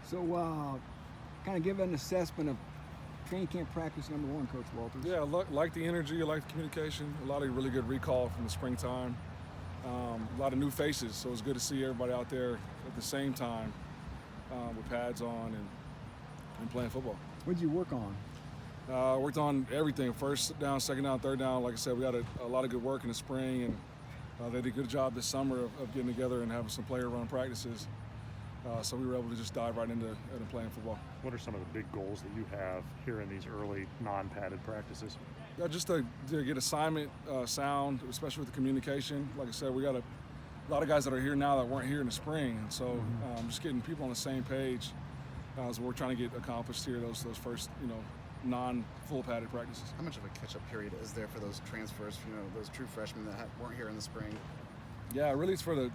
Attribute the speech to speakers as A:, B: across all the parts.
A: So, kind of give an assessment of training camp practice number one, Coach Walters.
B: Yeah, like the energy, I like the communication. A lot of really good recall from the springtime. A lot of new faces, so it's good to see everybody out there at the same time with pads on and playing football.
A: What did you work on?
B: Worked on everything, first down, second down, third down. Like I said, we got a lot of good work in the spring, and they did a good job this summer of getting together and having some player run practices. So we were able to just dive right into playing football.
C: What are some of the big goals that you have here in these early non-padded practices?
B: Yeah, just to get assignment sound, especially with the communication. Like I said, we got a lot of guys that are here now that weren't here in the spring, and so just getting people on the same page is what we're trying to get accomplished here. Those first non-full padded practices.
D: How much of a catch-up period is there for those transfers? Those true freshmen that weren't here in the spring.
B: Yeah, really, it's for the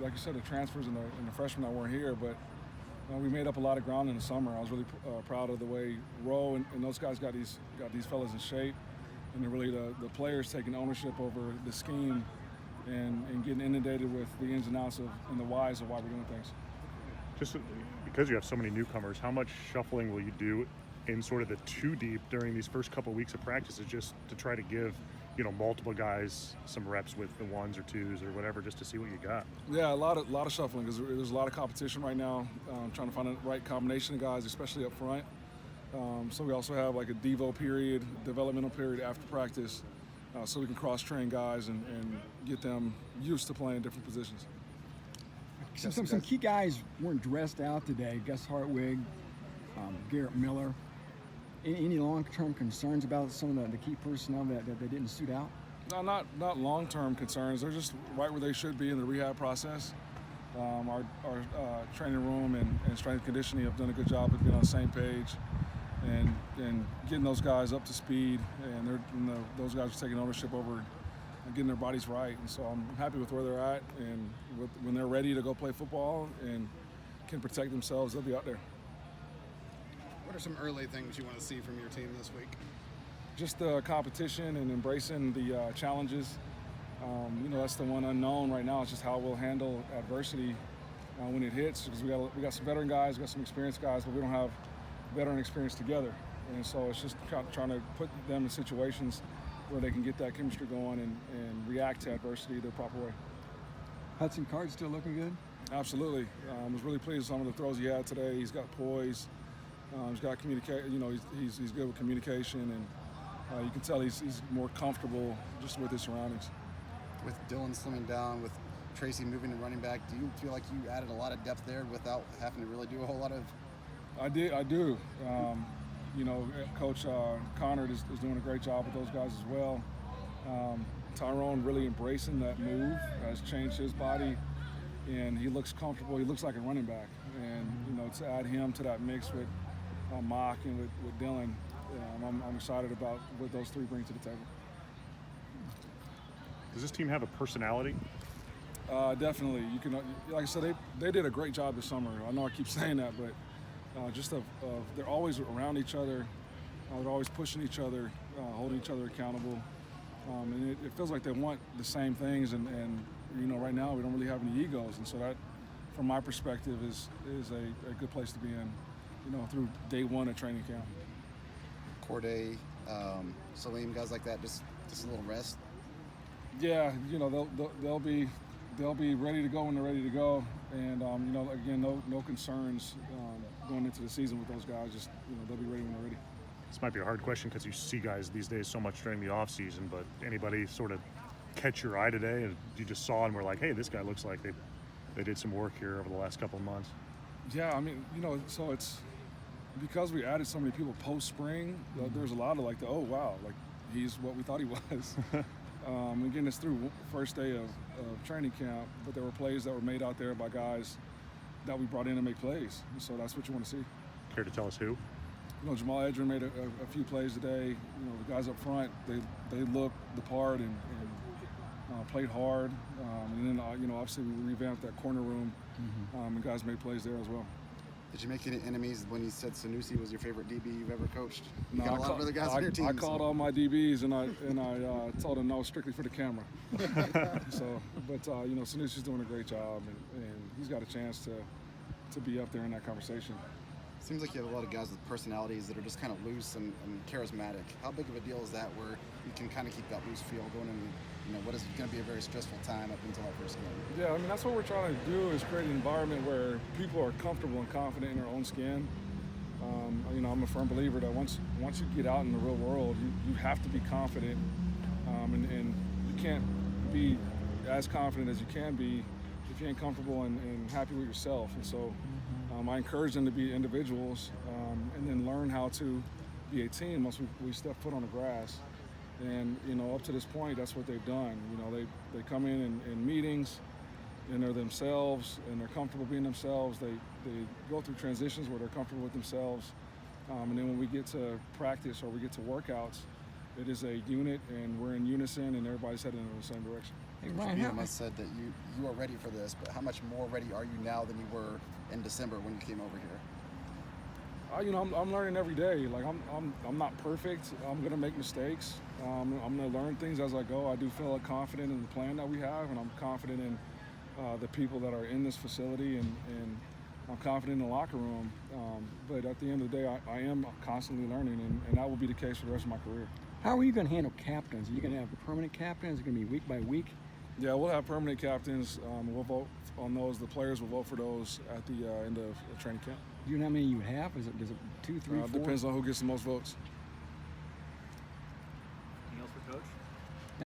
B: like you said, the transfers and the freshmen that weren't here. But we made up a lot of ground in the summer. I was really proud of the way Roe and those guys got these fellas in shape, and then really the players taking ownership over the scheme and getting inundated with the ins and outs and the whys of why we're doing things.
C: Just because you have so many newcomers, how much shuffling will you do in sort of the two deep during these first couple of weeks of practices, just to try to give multiple guys some reps with the ones or twos or whatever, just to see what you got?
B: Yeah, a lot of shuffling because there's a lot of competition right now. Trying to find the right combination of guys, especially up front. So we also have like a Devo period, developmental period after practice, so we can cross-train guys and get them used to playing different positions.
A: Some key guys weren't dressed out today. Gus Hartwig, Garrett Miller. Any long-term concerns about some of the key personnel that they didn't suit out?
B: No, not long-term concerns. They're just right where they should be in the rehab process. Our training room and strength and conditioning have done a good job of being on the same page and getting those guys up to speed. And those guys are taking ownership over getting their bodies right. And so I'm happy with where they're at. And when they're ready to go play football and can protect themselves, they'll be out there.
D: What are some early things you want to see from your team this week?
B: Just the competition and embracing the challenges. That's the one unknown right now. It's just how we'll handle adversity when it hits. Because we got some veteran guys, we got some experienced guys, but we don't have veteran experience together. And so it's just trying to put them in situations where they can get that chemistry going and react to adversity the proper way.
A: Hudson Card still looking good?
B: Absolutely. I was really pleased with some of the throws he had today. He's got poise. He's got communication. He's good with communication, and you can tell he's more comfortable just with his surroundings.
D: With Dylan slimming down, with Tracy moving to running back, do you feel like you added a lot of depth there without having to really do a whole lot of?
B: I do. Coach Connard is doing a great job with those guys as well. Tyrone really embracing that move has changed his body, and he looks comfortable. He looks like a running back, and to add him to that mix with Mock and with Dylan, I'm excited about what those three bring to the table.
C: Does this team have a personality?
B: Definitely. You can, like I said, they did a great job this summer. I know I keep saying that, but they're always around each other. They're always pushing each other, holding each other accountable, and it feels like they want the same things. And right now we don't really have any egos, and so that, from my perspective, is a good place to be in. Through day one of training camp.
D: Corday, Salim, guys like that, just a little rest.
B: Yeah, they'll be ready to go when they're ready to go, and again, no concerns going into the season with those guys. Just they'll be ready when they're ready.
C: This might be a hard question because you see guys these days so much during the off season, but anybody sort of catch your eye today and you just saw and were like, hey, this guy looks like they did some work here over the last couple of months?
B: Yeah, I mean, so it's because we added so many people post-spring, there's a lot of like oh wow, like he's what we thought he was. Again, it's through first day of training camp, but there were plays that were made out there by guys that we brought in to make plays. So that's what you want to see.
C: Care to tell us who?
B: Jamal Edgerton made a few plays today. The guys up front, they looked the part and played hard. And then obviously we revamped that corner room, and guys made plays there as well.
D: Did you make any enemies when you said Sanusi was your favorite DB you've ever coached? You
B: No,
D: got a lot of other guys on your team.
B: I called all my DBs and I told them no, strictly for the camera. Sanusi's doing a great job, and he's got a chance to to be up there in that conversation.
D: Seems like you have a lot of guys with personalities that are just kind of loose and charismatic. How big of a deal is that where you can kind of keep that loose feel going into, what is going to be a very stressful time up until that first game?
B: Yeah, I mean, that's what we're trying to do is create an environment where people are comfortable and confident in their own skin. I'm a firm believer that once you get out in the real world, you have to be confident, and you can't be as confident as you can be if you ain't comfortable and happy with yourself. And so I encourage them to be individuals and then learn how to be a team once we step foot on the grass. And, up to this point, that's what they've done. They come in meetings and they're themselves and they're comfortable being themselves. They go through transitions where they're comfortable with themselves. And then when we get to practice or we get to workouts, it is a unit and we're in unison and everybody's heading in the same direction.
A: Hey,
D: Coach
A: Ryan,
D: Beam has said that you are ready for this, but how much more ready are you now than you were in December when you came over here?
B: I'm learning every day. Like I'm not perfect. I'm gonna make mistakes. I'm gonna learn things as I go. I do feel confident in the plan that we have, and I'm confident in the people that are in this facility, and I'm confident in the locker room. But at the end of the day, I am constantly learning, and that will be the case for the rest of my career.
A: how are you going to handle captains? Are you going to have permanent captains? Is it going to be week by week?
B: Yeah, we'll have permanent captains. We'll vote on those. The players will vote for those at the end of the training camp.
A: Do you know how many you have? Is it 2, 3, 4?
B: Depends on who gets the most votes.